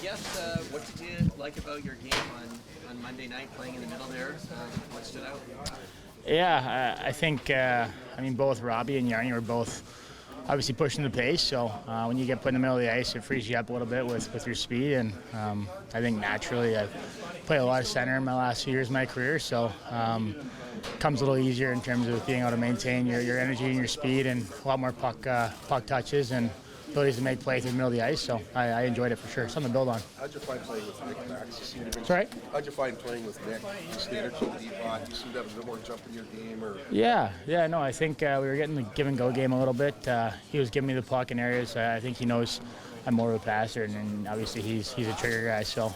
guess, what did you like about your game on Monday night, playing in the middle there? What stood out? Yeah, I think, both Robbie and Yarny were both obviously pushing the pace. So when you get put in the middle of the ice, it frees you up a little bit with your speed. And I think naturally I've played a lot of center in my last few years of my career. So it comes a little easier in terms of being able to maintain your energy and your speed and a lot more puck touches and abilities to make plays in the middle of the ice. So I enjoyed it for sure. Something to build on. How'd you find playing with Nick Max? Sorry? How'd you find playing with Nick? The standard team deep bot, you seem to have a bit more jump in your game, or? Yeah, no, I think we were getting the give and go game a little bit. He was giving me the puck in areas. I think he knows I'm more of a passer, and obviously he's a trigger guy. So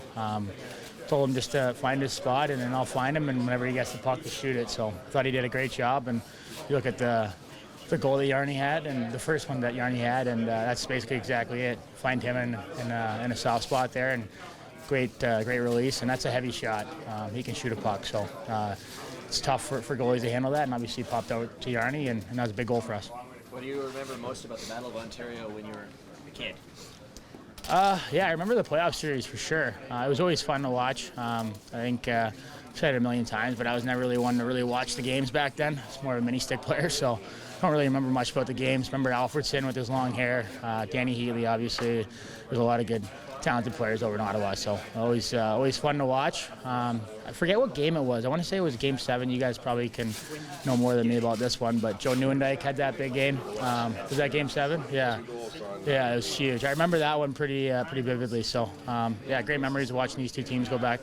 told him just to find his spot, and then I'll find him, and whenever he gets the puck, to shoot it. So I thought he did a great job. And you look at the goal that Yarny had, and the first one that Yarny had, and that's basically exactly it. Find him in a soft spot there, and great release, and that's a heavy shot. He can shoot a puck, so it's tough for goalies to handle that, and obviously popped out to Yarny, and that was a big goal for us. What do you remember most about the Battle of Ontario when you were a kid? Yeah, I remember the playoff series for sure. It was always fun to watch. I think I've said it a million times, but I was never really one to really watch the games back then. I was more of a mini stick player, so I don't really remember much about the games. Remember Alfredson with his long hair, Danny Healy, obviously. There's a lot of good, talented players over in Ottawa, so always fun to watch. I forget what game it was. I want to say it was Game 7. You guys probably can know more than me about this one, but Joe Nieuwendyk had that big game. Was that Game 7? Yeah. Yeah, it was huge. I remember that one pretty vividly. So, great memories of watching these two teams go back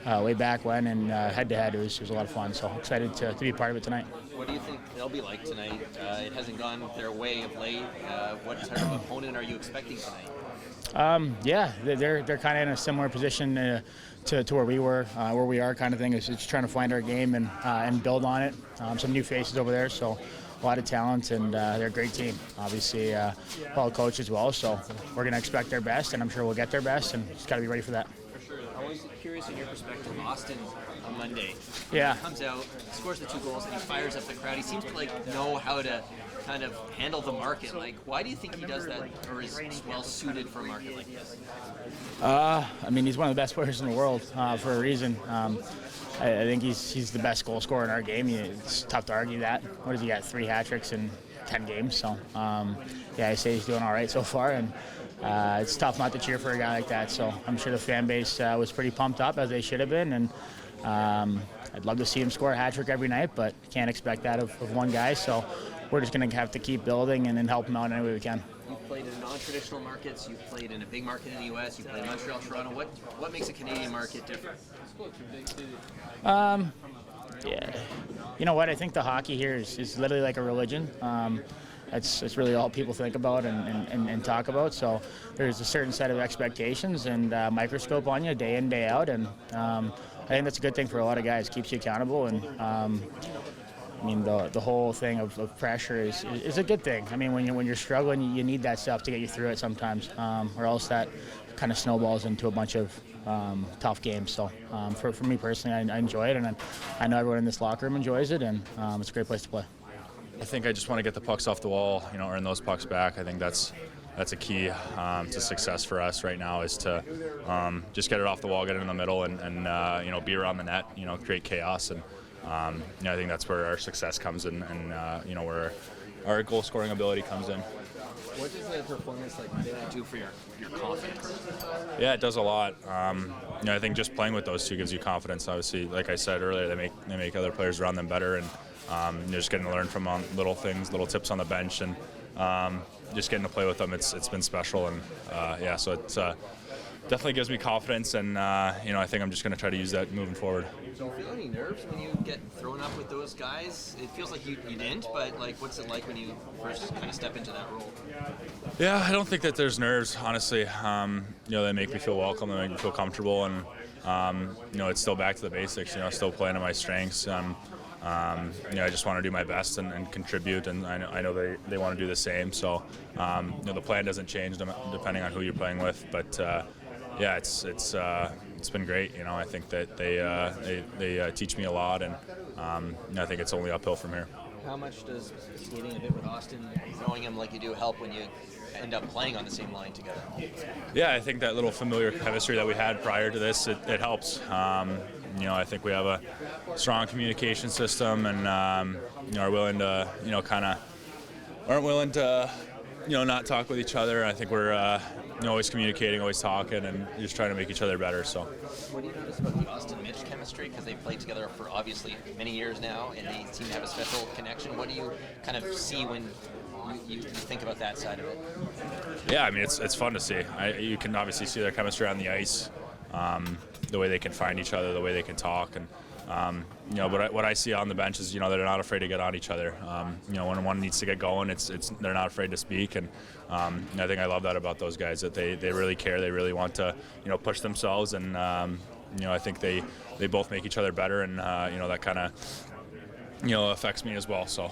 way back when, and head-to-head, it was a lot of fun. So excited to be part of it tonight. What do you think they'll be like tonight? It hasn't gone their way of late. What type of opponent are you expecting tonight? They're kind of in a similar position to where we were, where we are, kind of thing. It's just trying to find our game and build on it. Some new faces over there, so a lot of talent, and they're a great team. Obviously, well coached as well, so we're going to expect their best, and I'm sure we'll get their best, and just got to be ready for that. For sure. I was curious in your perspective, Austin on Monday. Yeah. He comes out, scores the 2 goals, and he fires up the crowd. He seems to know how to kind of handle the market. Why do you think he does that, or is well suited for a market like this? He's one of the best players in the world for a reason. I think he's the best goal scorer in our game. It's tough to argue that. What does he got? 3 hat tricks in 10 games. So I say he's doing all right so far, and it's tough not to cheer for a guy like that. So I'm sure the fan base was pretty pumped up, as they should have been, and I'd love to see him score a hat trick every night, but can't expect that of one guy. So we're just going to have to keep building and help him out any way we can. You've played in non-traditional markets. You've played in a big market in the U.S. You've played in Montreal, Toronto. What makes a Canadian market different? You know what? I think the hockey here is literally like a religion. It's really all people think about and talk about. So there's a certain set of expectations and microscope on you day in, day out. And I think that's a good thing for a lot of guys. Keeps you accountable. And the whole thing of pressure is a good thing. When you're struggling, you need that stuff to get you through it sometimes, or else that kind of snowballs into a bunch of tough games. So for me personally, I enjoy it, and I know everyone in this locker room enjoys it, and it's a great place to play. I think I just want to get the pucks off the wall, earn those pucks back. I think that's a key to success for us right now, is to just get it off the wall, get it in the middle, and be around the net, create chaos. And I think that's where our success comes in, and where our goal scoring ability comes in. What does a performance like that do for your confidence? Yeah, it does a lot. I think just playing with those two gives you confidence. Obviously, like I said earlier, they make other players around them better, and just getting to learn from little things, little tips on the bench, and just getting to play with them. It's been special, and so it's definitely gives me confidence, and I think I'm just going to try to use that moving forward. Do you feel any nerves when you get thrown up with those guys? It feels like you didn't, but what's it like when you first kind of step into that role? Yeah, I don't think that there's nerves, honestly. They make me feel welcome, they make me feel comfortable, and it's still back to the basics. Still playing to my strengths. I just want to do my best and contribute, and I know they want to do the same. So the plan doesn't change depending on who you're playing with, but it's been great. I think that they teach me a lot, and I think it's only uphill from here. How much does skating a bit with Austin, knowing him like you do, help when you end up playing on the same line together. Yeah, I think that little familiar chemistry that we had prior to this, it helps. I think we have a strong communication system, and are willing to, aren't willing to, not talk with each other. I think we're always communicating, always talking, and just trying to make each other better. So. What do you notice about the Austin-Mitch chemistry? Because they've played together for obviously many years now, and they seem to have a special connection. What do you kind of see when you think about that side of it? Yeah, I mean, it's fun to see. You can obviously see their chemistry on the ice, the way they can find each other, the way they can talk, and what I see on the bench is they're not afraid to get on each other. When one needs to get going, they're not afraid to speak, and I think I love that about those guys, that they really care, they really want to push themselves, and I think they both make each other better, and that kind of affects me as well. So.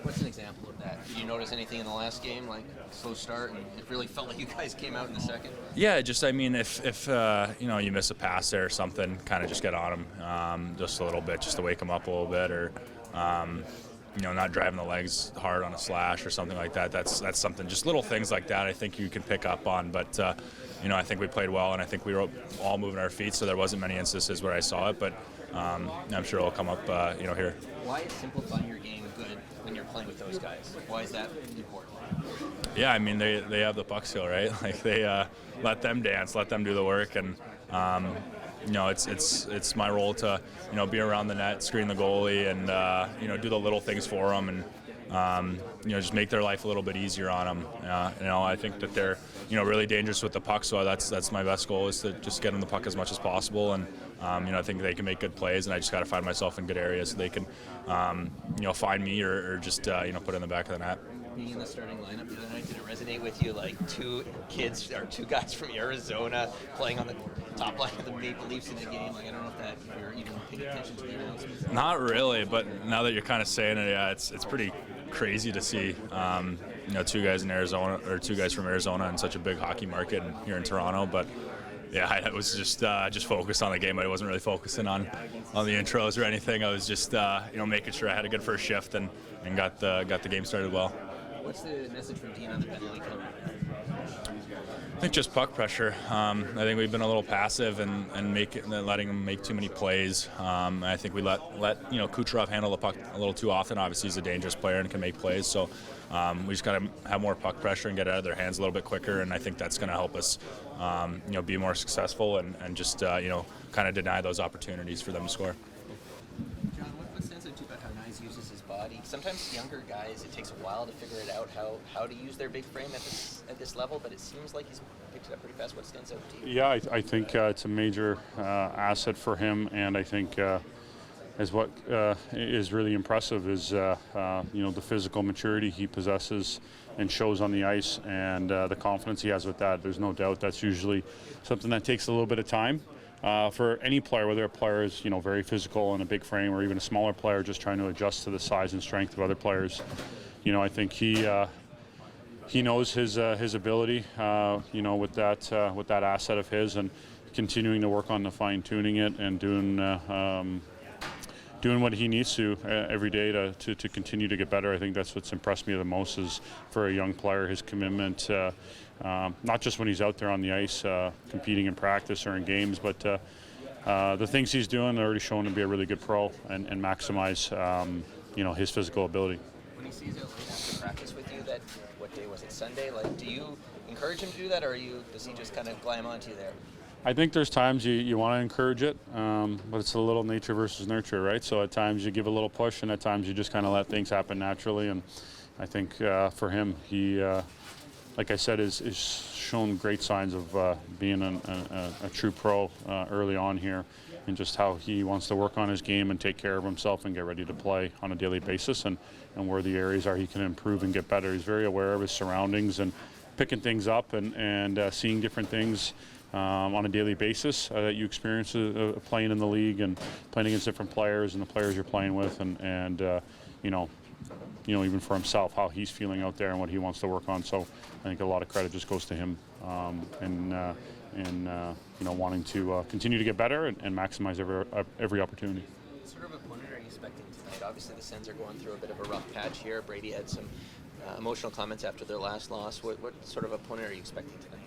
What's an example of that? Did you notice anything in the last game, like slow start, and it really felt like you guys came out in the second? Yeah, just if you miss a pass there or something, kind of just get on them just a little bit, just to wake them up a little bit, or not driving the legs hard on a slash or something like that. That's something, just little things like that. I think you can pick up on, but I think we played well, and I think we were all moving our feet, so there wasn't many instances where I saw it, but I'm sure it'll come up here. Why is simplifying your game good when you're playing with those guys? Why is that important? Yeah, I mean, they have the puck skill, right? Like, they let them dance, let them do the work, and it's my role to be around the net, screen the goalie, and do the little things for them, and just make their life a little bit easier on them. I think that they're really dangerous with the puck, so that's my best goal, is to just get them the puck as much as possible, and I think they can make good plays, and I just got to find myself in good areas so they can find me or just put it in the back of the net. Being in the starting lineup the other night, did it resonate with you, like two guys from Arizona playing on the top line of the Maple Leafs in the game? Like, I don't know if you're even paying attention to the announcements. Not really, but now that you're kind of saying it, yeah, it's pretty crazy to see two guys in Arizona, or two guys from Arizona in such a big hockey market here in Toronto. But yeah, I was just focused on the game. I wasn't really focusing on the intros or anything. I was just making sure I had a good first shift and got the game started well. What's the message from Dean on the penalty kill? I think just puck pressure. I think we've been a little passive and letting them make too many plays. I think we let Kucherov handle the puck a little too often. Obviously, he's a dangerous player and can make plays. So we just got to have more puck pressure and get it out of their hands a little bit quicker. And I think that's going to help us, be more successful and just kind of deny those opportunities for them to score. John, what stands out to you about how Knies uses his body? Sometimes younger guys, it takes a while to figure it out how to use their big frame at this level, but it seems like he's picked it up pretty fast. What stands out to you? Yeah, I think it's a major asset for him, and I think as what is really impressive is the physical maturity he possesses and shows on the ice, and the confidence he has with that. There's no doubt that's usually something that takes a little bit of time. For any player, whether a player is very physical and a big frame, or even a smaller player just trying to adjust to the size and strength of other players, I think he knows his ability, with that asset of his, and continuing to work on the fine tuning it and doing what he needs to every day to continue to get better. I think that's what's impressed me the most, is for a young player, his commitment. Not just when he's out there on the ice competing in practice or in games, but the things he's doing are already shown to be a really good pro and maximize his physical ability. When he sees it after practice with you, what day was it, Sunday? Like, do you encourage him to do that, or does he just kind of glam onto you there? I think there's times you want to encourage it, but it's a little nature versus nurture, right? So at times you give a little push, and at times you just kind of let things happen naturally. And I think for him, he like I said, is shown great signs of being a true pro early on here, and just how he wants to work on his game and take care of himself and get ready to play on a daily basis, and where the areas are he can improve and get better. He's very aware of his surroundings and picking things up and seeing different things on a daily basis that you experience playing in the league and playing against different players and the players you're playing with, and even for himself, how he's feeling out there and what he wants to work on. So I think a lot of credit just goes to him, wanting to continue to get better and maximize every opportunity. What sort of opponent are you expecting tonight? Obviously, the Sens are going through a bit of a rough patch here. Brady had some emotional comments after their last loss. What sort of opponent are you expecting tonight?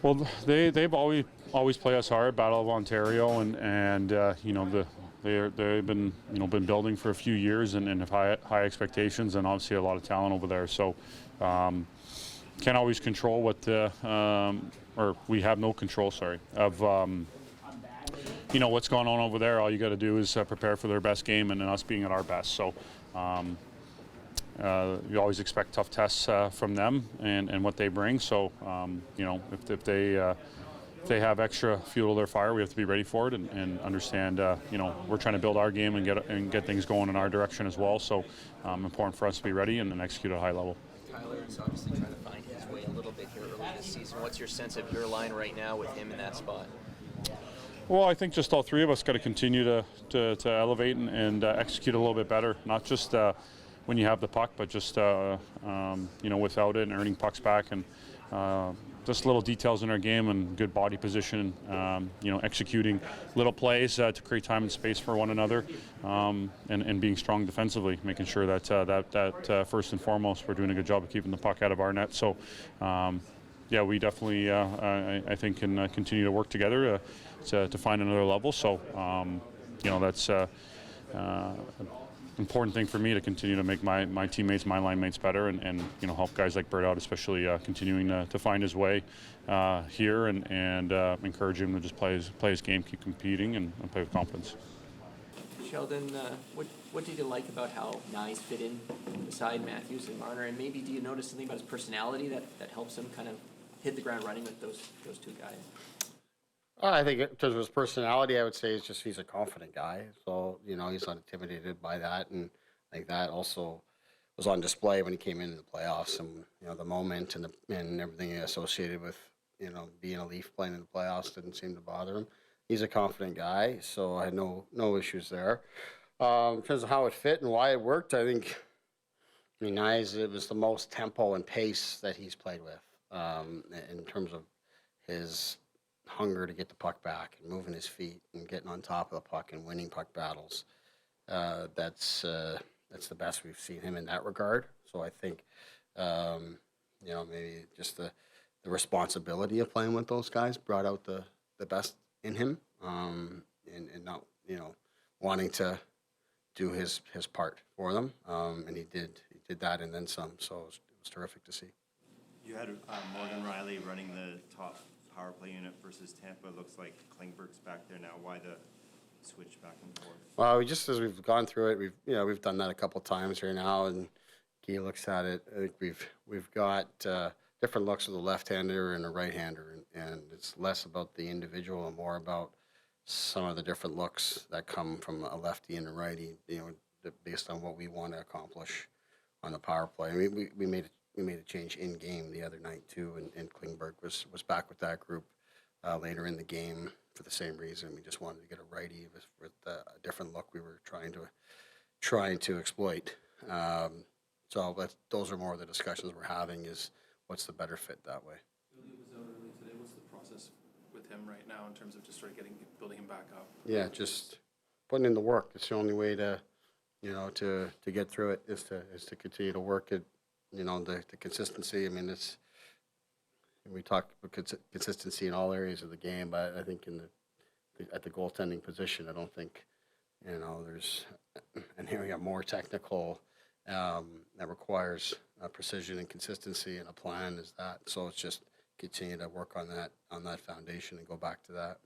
Well, they've always play us hard, Battle of Ontario, and you know they've been been building for a few years and have high expectations, and obviously a lot of talent over there. So can't always control what or we have no control, sorry, of what's going on over there. All you got to do is prepare for their best game and us being at our best. So you always expect tough tests from them and what they bring. So if they have extra fuel to their fire, we have to be ready for it and understand. We're trying to build our game and get things going in our direction as well. So important for us to be ready and execute at a high level. Tyler is obviously trying to find his way a little bit here early this season. What's your sense of your line right now with him in that spot? Well, I think just all three of us got to continue to elevate and execute a little bit better. Not just when you have the puck, but just without it and earning pucks back and just little details in our game and good body position. Executing little plays to create time and space for one another, and being strong defensively, making sure that first and foremost we're doing a good job of keeping the puck out of our net. So, we definitely I think can continue to work together to find another level. So, that's important thing for me to continue to make my teammates, my line mates better, and help guys like Bird out, especially continuing to find his way here and encourage him to just play his game, keep competing, and play with confidence. Sheldon, what did you like about how Knies fit in beside Matthews and Marner, and maybe do you notice something about his personality that helps him kind of hit the ground running with those two guys? I think in terms of his personality, I would say he's a confident guy. So, he's not intimidated by that. And I think that also was on display when he came into the playoffs and, the moment and everything associated with, being a Leaf playing in the playoffs didn't seem to bother him. He's a confident guy, so I had no issues there. In terms of how it fit and why it worked, Knies, it was the most tempo and pace that he's played with in terms of his hunger to get the puck back and moving his feet and getting on top of the puck and winning puck battles. That's the best we've seen him in that regard. So I think, maybe just the responsibility of playing with those guys brought out the best in him, and not, wanting to do his part for them. And he did that and then some. So it was terrific to see. You had Morgan Riley running the top power play unit versus Tampa. Looks like Klingberg's back there now. Why the switch back and forth? Well, just as we've gone through it, we've done that a couple times here now, and he looks at it. I think we've got different looks with a left-hander and a right-hander, and it's less about the individual and more about some of the different looks that come from a lefty and a righty. Based on what we want to accomplish on the power play. We made a change in game the other night too, and Klingberg was back with that group later in the game for the same reason. We just wanted to get a righty with a different look we were trying to exploit. So those are more of the discussions we're having, is what's the better fit that way. Billy was out early today. What's the process with him right now in terms of just sort of building him back up? Yeah, just putting in the work. It's the only way to get through it is to continue to work it. The consistency. We talk about consistency in all areas of the game, but I think at the goaltending position, I don't think there's an area more technical that requires precision and consistency and a plan as that. So it's just continue to work on that foundation and go back to that.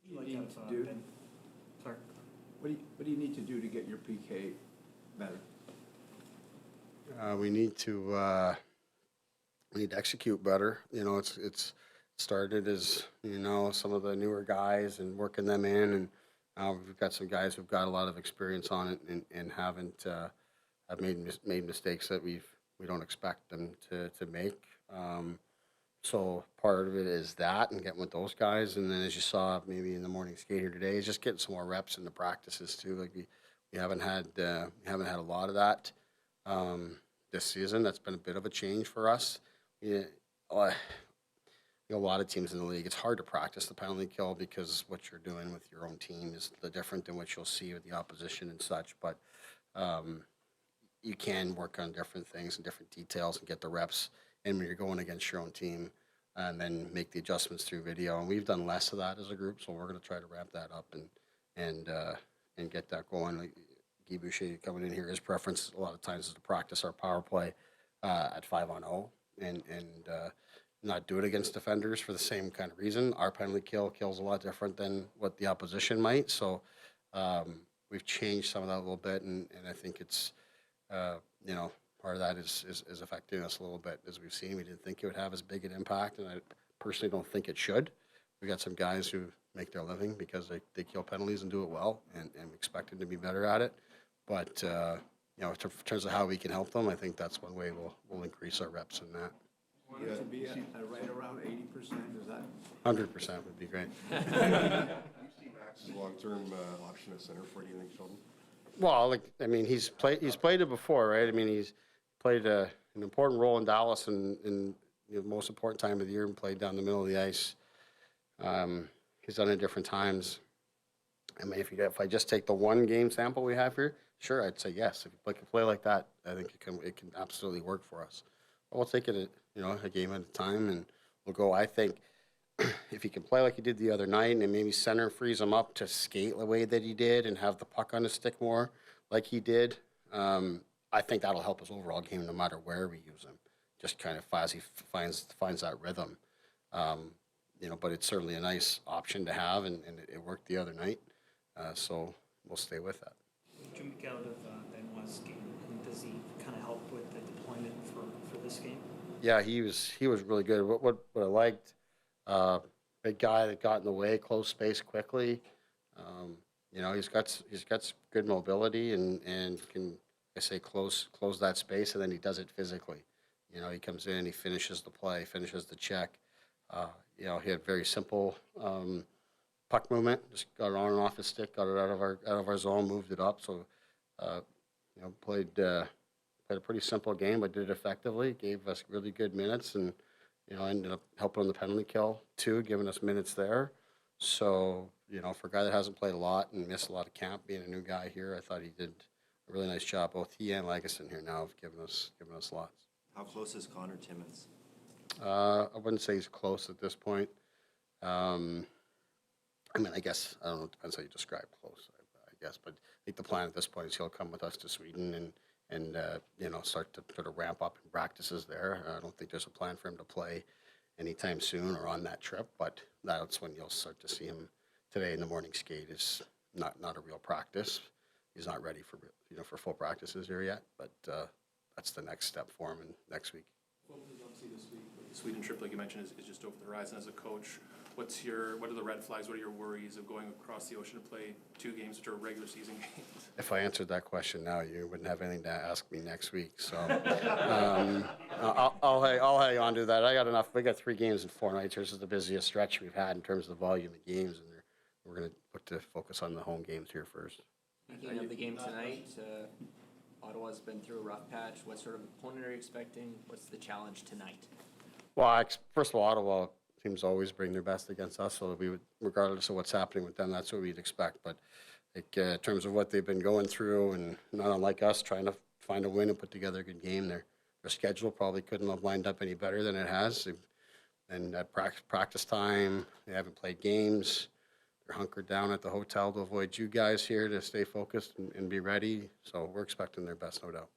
What do you need to do? Sorry. What do you need to do to get your PK better? We need to execute better. It's started as some of the newer guys and working them in, and we've got some guys who've got a lot of experience on it and haven't have made mistakes that we don't expect them to make. So part of it is that, and getting with those guys, and then as you saw maybe in the morning skate here today, is just getting some more reps in the practices too. Like we haven't had a lot of that this season. That's been a bit of a change for us. A lot of teams in the league, it's hard to practice the penalty kill because what you're doing with your own team is different than what you'll see with the opposition and such. But you can work on different things and different details and get the reps in when you're going against your own team, and then make the adjustments through video. And we've done less of that as a group, so we're going to try to ramp that up and get that going. Like Guy Boucher coming in here, his preference a lot of times is to practice our power play at 5-on-0 and not do it against defenders for the same kind of reason. Our penalty kills a lot different than what the opposition might. So we've changed some of that a little bit, and I think it's part of that is affecting us a little bit. As we've seen, we didn't think it would have as big an impact, and I personally don't think it should. We got some guys who make their living because they kill penalties and do it well, and we expect them to be better at it. But in terms of how we can help them, I think that's one way we'll increase our reps in that. Want it to be at right around 80%, is that? 100% would be great. Do you see Max as a long-term option at center for you, think, Sheldon? Well, he's played it before, right? He's played an important role in Dallas in the most important time of the year and played down the middle of the ice. He's done it different times. If I just take the one game sample we have here, sure, I'd say yes. If you can play like that, I think it can absolutely work for us. But we'll take it a game at a time, and we'll go. I think if he can play like he did the other night, and maybe center frees him up to skate the way that he did and have the puck on his stick more like he did, I think that'll help his overall game no matter where we use him. Just kind of as he finds that rhythm. But it's certainly a nice option to have, and it worked the other night. So we'll stay with that. Did you make out of Benoit's game, and does he kind of help with the deployment for this game? Yeah, he was really good. What I liked, big guy that got in the way, close space quickly. He's got good mobility and can, close that space, and then he does it physically. He comes in and he finishes the play, finishes the check. He had very simple puck movement, just got it on and off his stick, got it out of our zone, moved it up. So, played a pretty simple game, but did it effectively. Gave us really good minutes, and ended up helping on the penalty kill too, giving us minutes there. So, for a guy that hasn't played a lot and missed a lot of camp, being a new guy here, I thought he did a really nice job. Both he and Lagesson here now have given us lots. How close is Connor Timmins? I wouldn't say he's close at this point. I guess, I don't know, it depends how you describe close, I guess. But I think the plan at this point is he'll come with us to Sweden and start to sort of ramp up in practices there. I don't think there's a plan for him to play anytime soon or on that trip, but that's when you'll start to see him. Today in the morning skate is not a real practice. He's not ready for full practices here yet, but that's the next step for him next week. Well, obviously this week, the Sweden trip, like you mentioned, is just over the horizon. As a coach, what are the red flags? What are your worries of going across the ocean to play 2 games which are regular season games? If I answered that question now, you wouldn't have anything to ask me next week. So I'll hang on to that. I got enough. We got 3 games in 4 nights. This is the busiest stretch we've had in terms of the volume of games, and we're going to look to focus on the home games here first. Speaking of the game tonight, Ottawa's been through a rough patch. What sort of opponent are you expecting? What's the challenge tonight? Well, first of all, Ottawa teams always bring their best against us, so we would, regardless of what's happening with them, that's what we'd expect. But in terms of what they've been going through, and not unlike us, trying to find a win and put together a good game, their schedule probably couldn't have lined up any better than it has. And at practice time, they haven't played games. They're hunkered down at the hotel to avoid you guys here to stay focused and be ready. So we're expecting their best, no doubt.